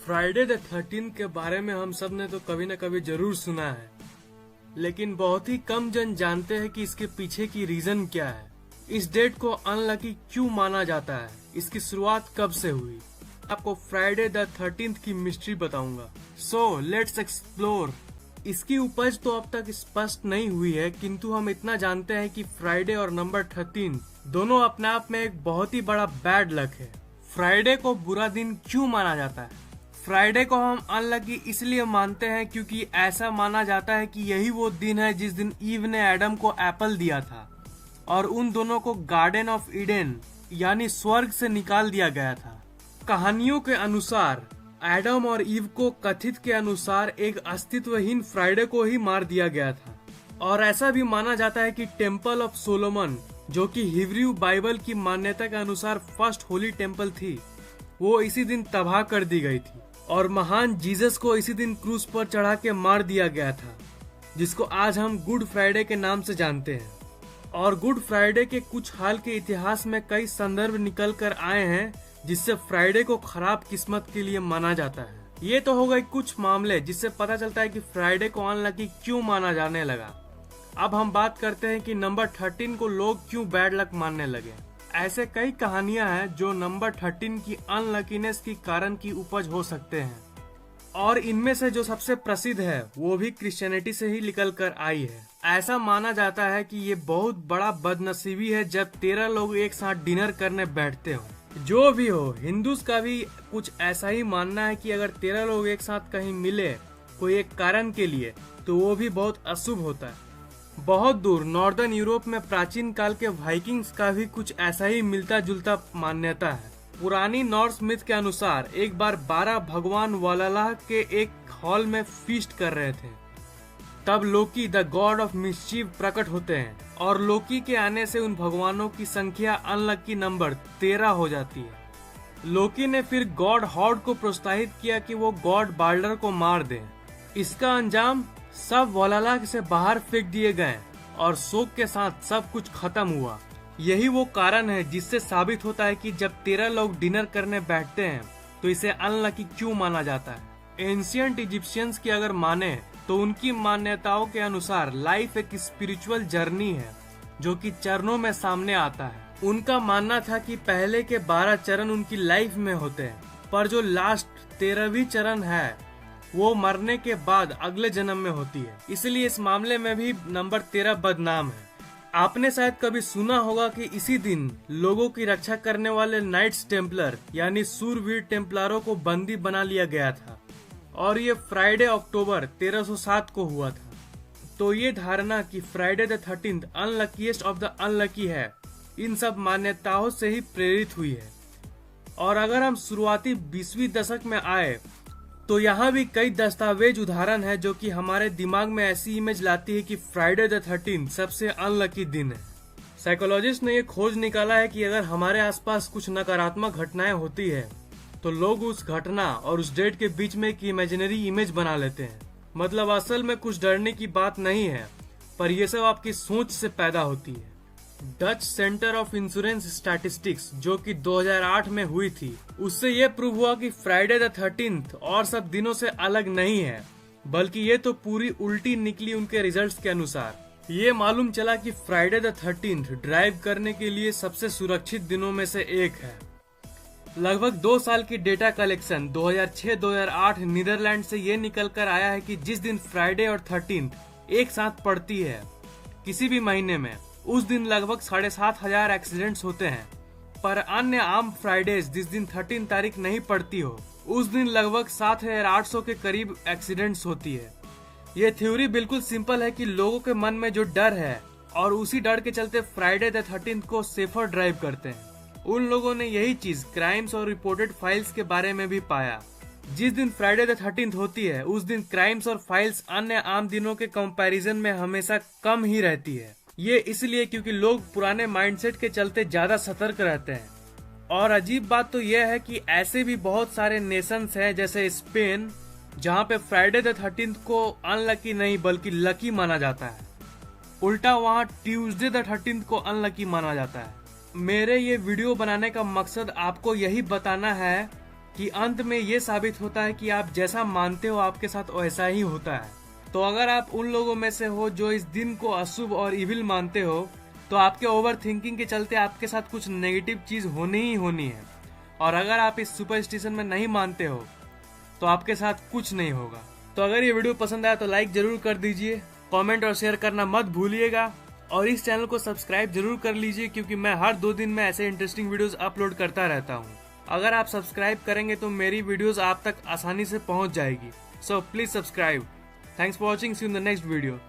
Friday the 13 के बारे में हम सब ने तो कभी न कभी जरूर सुना है, लेकिन बहुत ही कम जन जानते हैं कि इसके पीछे की रीजन क्या है। इस डेट को अनलकी क्यों माना जाता है, इसकी शुरुआत कब से हुई। आपको फ्राइडे द 13 की मिस्ट्री बताऊंगा। So let's explore. इसकी उपज तो अब तक स्पष्ट नहीं हुई है, किंतु हम इतना जानते हैं कि फ्राइडे और नंबर 13 दोनों अपने आप में एक बहुत ही बड़ा बैड लक है। फ्राइडे को बुरा दिन क्यों माना जाता है? फ्राइडे को हम अनलकी इसलिए मानते हैं क्योंकि ऐसा माना जाता है कि यही वो दिन है जिस दिन ईव ने एडम को एप्पल दिया था और उन दोनों को गार्डन ऑफ ईडन यानी स्वर्ग से निकाल दिया गया था। कहानियों के अनुसार एडम और ईव को कथित के अनुसार एक अस्तित्वहीन फ्राइडे को ही मार दिया गया था, और ऐसा भी माना जाता है कि टेम्पल ऑफ सोलोमन, जो कि हिब्रू बाइबल की मान्यता के अनुसार फर्स्ट होली टेम्पल थी, वो इसी दिन तबाह कर दी गई थी और महान जीसस को इसी दिन क्रूस पर चढ़ा के मार दिया गया था, जिसको आज हम गुड फ्राइडे के नाम से जानते हैं। और गुड फ्राइडे के कुछ हाल के इतिहास में कई संदर्भ निकल कर आए हैं जिससे फ्राइडे को खराब किस्मत के लिए माना जाता है। ये तो हो गए कुछ मामले जिससे पता चलता है कि फ्राइडे को अनलकी क्यों माना जाने लगा। अब हम बात करते हैं कि नंबर 13 को लोग क्यों बैड लक मानने लगे। ऐसे कई कहानियां हैं जो नंबर 13 की अनलकीनेस की कारण की उपज हो सकते हैं, और इनमें से जो सबसे प्रसिद्ध है वो भी क्रिश्चियनिटी से ही निकल कर आई है। ऐसा माना जाता है कि ये बहुत बड़ा बदनसीबी है जब 13 लोग एक साथ डिनर करने बैठते हो। जो भी हो, हिंदूज का भी कुछ ऐसा ही मानना है कि अगर 13 लोग एक साथ कहीं मिले कोई एक कारण के लिए तो वो भी बहुत अशुभ होता है। बहुत दूर नॉर्दर्न यूरोप में प्राचीन काल के वाइकिंग्स का भी कुछ ऐसा ही मिलता जुलता मान्यता है। पुरानी नॉर्स मिथ के अनुसार एक बार 12 भगवान वालालाह के एक हॉल में फीस्ट कर रहे थे, तब लोकी द गॉड ऑफ मिस्चीफ प्रकट होते हैं और लोकी के आने से उन भगवानों की संख्या अनलकी नंबर 13 हो जाती है। लोकी ने फिर गॉड हॉर्ड को प्रोत्साहित किया कि वो गॉड बाल्डर को मार दें। इसका अंजाम सब वालालाह से बाहर फेंक दिए गए और शोक के साथ सब कुछ खत्म हुआ। यही वो कारण है जिससे साबित होता है कि जब 13 लोग डिनर करने बैठते हैं तो इसे अनलकी क्यों माना जाता है। एंशियंट इजिप्शियंस की अगर माने तो उनकी मान्यताओं के अनुसार लाइफ एक स्पिरिचुअल जर्नी है जो कि चरणों में सामने आता है। उनका मानना था कि पहले के 12 चरण उनकी लाइफ में होते हैं, पर जो लास्ट 13वीं चरण है वो मरने के बाद अगले जन्म में होती है। इसलिए इस मामले में भी नंबर 13 बदनाम है। आपने शायद कभी सुना होगा कि इसी दिन लोगों की रक्षा करने वाले नाइट्स टेम्पलर यानी सूरवीर टेम्पलरों को बंदी बना लिया गया था, और ये फ्राइडे अक्टूबर 1307 को हुआ था। तो ये धारणा कि Friday the 13 unluckiest of the unlucky है, इन सब मान्यताओं से ही प्रेरित हुई है। और अगर हम शुरुआती 20वीं दशक में आए तो यहाँ भी कई दस्तावेज उदाहरण है जो कि हमारे दिमाग में ऐसी इमेज लाती है कि फ्राइडे द 13 सबसे अनलकी दिन है। साइकोलॉजिस्ट ने ये खोज निकाला है कि अगर हमारे आसपास कुछ नकारात्मक घटनाएं होती है तो लोग उस घटना और उस डेट के बीच में एक इमेजिनरी इमेज बना लेते हैं। मतलब असल में कुछ डरने की बात नहीं है, पर यह सब आपकी सोच से पैदा होती है। Dutch centre of insurance statistics जो कि 2008 में हुई थी, उससे ये प्रूव हुआ कि फ्राइडे द 13 और सब दिनों से अलग नहीं है, बल्कि ये तो पूरी उल्टी निकली उनके रिजल्ट्स के अनुसार। ये मालूम चला कि फ्राइडे द 13 ड्राइव करने के लिए सबसे सुरक्षित दिनों में से एक है। लगभग 2 साल की डेटा कलेक्शन 2006-2008 नीदरलैंड से ये निकल कर आया है कि जिस दिन फ्राइडे और 13 एक साथ पड़ती है किसी भी महीने में, उस दिन लगभग 7,500 एक्सीडेंट्स होते हैं। पर अन्य आम फ्राइडेज जिस दिन 13 तारीख नहीं पड़ती हो, उस दिन लगभग 7,800 के करीब एक्सीडेंट्स होती है। ये थ्योरी बिल्कुल सिंपल है कि लोगों के मन में जो डर है और उसी डर के चलते फ्राइडे द 13 को सेफर ड्राइव करते हैं। उन लोगों ने यही चीज क्राइम्स और रिपोर्टेड फाइल्स के बारे में भी पाया। जिस दिन फ्राइडे द 13 होती है उस दिन क्राइम्स और फाइल्स अन्य आम दिनों के कंपैरिजन में हमेशा कम ही रहती है। ये इसलिए क्योंकि लोग पुराने माइंडसेट के चलते ज्यादा सतर्क रहते हैं। और अजीब बात तो यह है कि ऐसे भी बहुत सारे नेशंस हैं जैसे स्पेन, जहाँ पे फ्राइडे द 13 को अनलकी नहीं बल्कि लकी माना जाता है। उल्टा वहाँ ट्यूसडे द 13 को अनलकी माना जाता है। मेरे ये वीडियो बनाने का मकसद आपको यही बताना है कि अंत में ये साबित होता है कि आप जैसा मानते हो आपके साथ वैसा ही होता है। तो अगर आप उन लोगों में से हो जो इस दिन को अशुभ और इविल मानते हो, तो आपके ओवर थिंकिंग के चलते आपके साथ कुछ नेगेटिव चीज होनी ही होनी है। और अगर आप इस सुपरस्टिशन में नहीं मानते हो तो आपके साथ कुछ नहीं होगा। तो अगर ये वीडियो पसंद आया तो लाइक जरूर कर दीजिए, कमेंट और शेयर करना मत भूलिएगा, और इस चैनल को सब्सक्राइब जरूर कर लीजिए क्योंकि मैं हर 2 दिन में ऐसे इंटरेस्टिंग वीडियोस अपलोड करता रहता हूँ। अगर आप सब्सक्राइब करेंगे तो मेरी वीडियोस आप तक आसानी से पहुँच जाएगी। So please subscribe. Thanks for watching, see you in the next video.